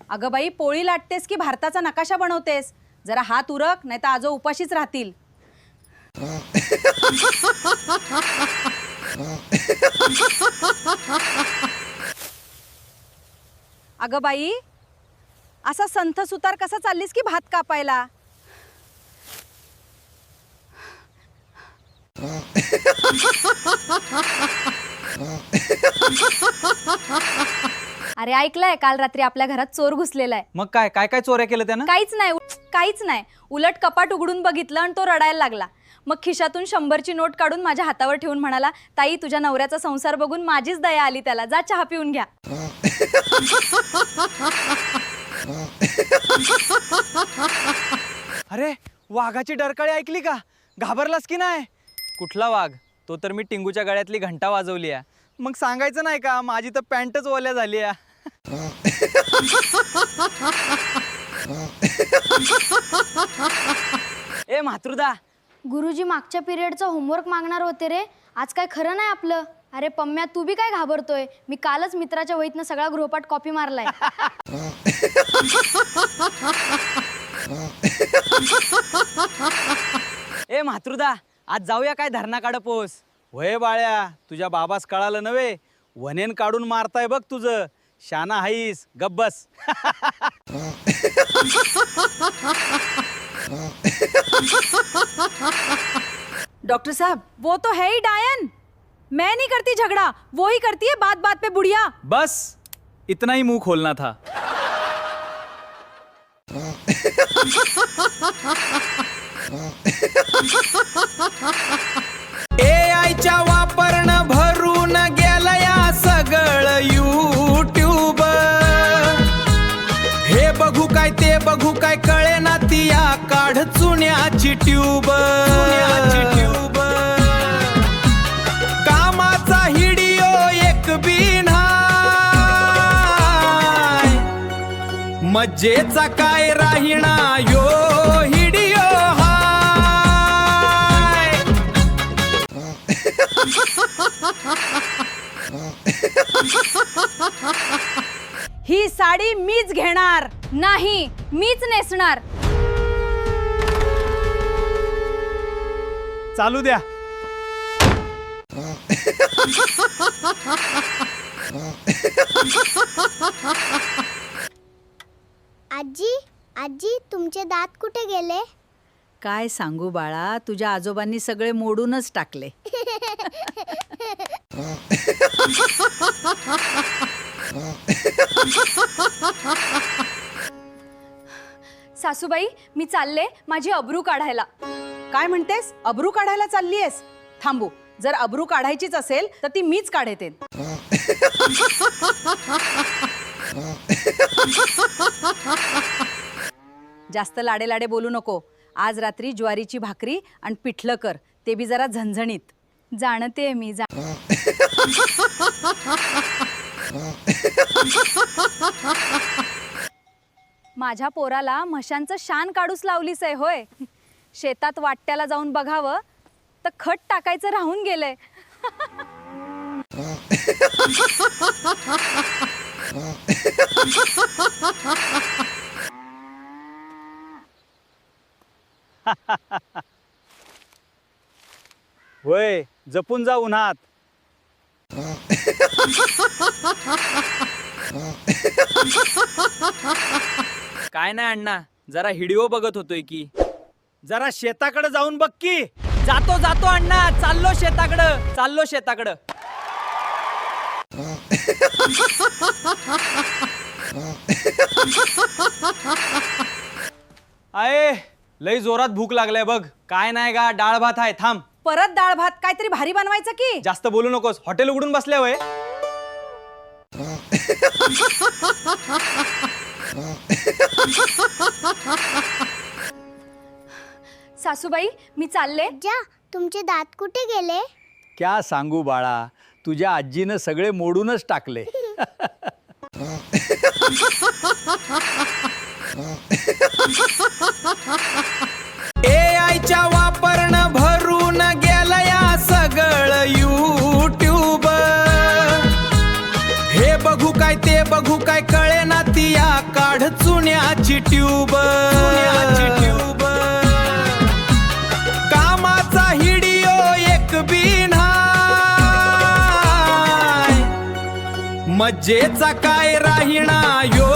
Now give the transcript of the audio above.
अगं बाई, पोळी लाटतेस की भारताचा नकाशा बनवतेस? जरा हात उरक, नाही तर आजो उपाशीच राहतील. अगं बाई, असा संथ सुतार कसा चाललीस की भात कापायला? अरे ऐकलंय, काल रात्री आपल्या घरात चोर घुसलेला आहे. मग काय काय काय चोऱ्या केलं त्यानं? काहीच नाही. उलट कपाट उघडून बघितलं आणि तो रडायला लागला. मग खिशातून 100ची नोट काढून माझ्या हातावर ठेवून म्हणाला, ताई तुझ्या नवऱ्याचा संसार बघून माझीच दया आली त्याला, जा चहा पिऊन घ्या. अरे वाघाची डरकाळी ऐकली का? घाबरलास की नाही? कुठला वाघ? तो तर मी टिंगूच्या गळ्यातली घंटा वाजवली आहे. मग सांगायचं नाही का, माझी तर पॅन्टच ओल्या झाली आहे. ए म्हातृदा, गुरुजी मागच्या पिरियडचा होमवर्क मागणार होते रे. आज काय खरं नाही आपलं. अरे पम्म्या, तू बी काय घाबरतोय? मी कालच मित्राच्या वहीतनं सगळा गृहपाठ कॉपी मारलाय. ए म्हातृदा, आज जाऊया काय धरणा काढपोस? वय बाळ्या, तुझ्या बाबास कळालं नव्हे, वनेन काढून मारताय बघ तुझं. शाना हाईस, गब्बस. डॉक्टर साहब, वो तो है ही डायन. मैं नहीं करती झगड़ा, वो ही करती है बात बात पे बुढ़िया. बस इतना ही मुंह खोलना था. एआयच्या वापरणं भरून गेलया सगळं यूट्यूब. हे बघू काय ते बघू काय कळेना तिया, काढ चुन्याची ट्यूब. कामाचा हिडिओ एक बी नाय, मज्जेचा काय राहिना यो हिडिओ हाय. ही साडी मीच घेणार. नाही, मीच नेसणार. चालू द्या. आजी आजी, तुमचे दात कुठे गेले? काय सांगू बाळा, तुझ्या आजोबांनी सगळे मोडूनच टाकले. सासूबाई, मी चालले माझी अब्रू काढायला. काय म्हणतेस? अब्रू काढायला चाललीयस? थांबू, जर अब्रू काढायचीच असेल तर ती मीच काढते. जास्त लाडे लाडे बोलू नको. आज रात्री ज्वारीची भाकरी आणि पिठलं कर, ते बी जरा झणझणीत. जाणते मी माझ्या पोराला म्हशांचं शान काढूस लावलीस आहे होय. शेतात वाट्याला जाऊन बघावं तर खत टाकायचं राहून गेलंय. वय जपून जा उन्हात. काय नाही अण्णा, जरा हिडिओ बघत होतोय की. जरा शेताकडे जाऊन बघ की. जातो जातो अण्णा, चाललो शेताकडं. आये, लई जोरात भूक लागलाय बघ. काय नाही गा, डाळ भात आहे. थांब. परत डाळ भात? काहीतरी भारी बनवायचं की. जास्त बोलू नकोस, हॉटेल उघडून बसल्या वय. सासूबाई, मी चालले. जा, तुमचे दात कुठे गेले? क्या सांगू बाळा, तुझ्या आजीनं सगळे मोडूनच टाकले. एआयच्या वापरणं भरून गेलया सगळं यूट्यूब. हे बघू काय ते बघू काय कळेना तिया, काढ मजेचा काय राहिना यो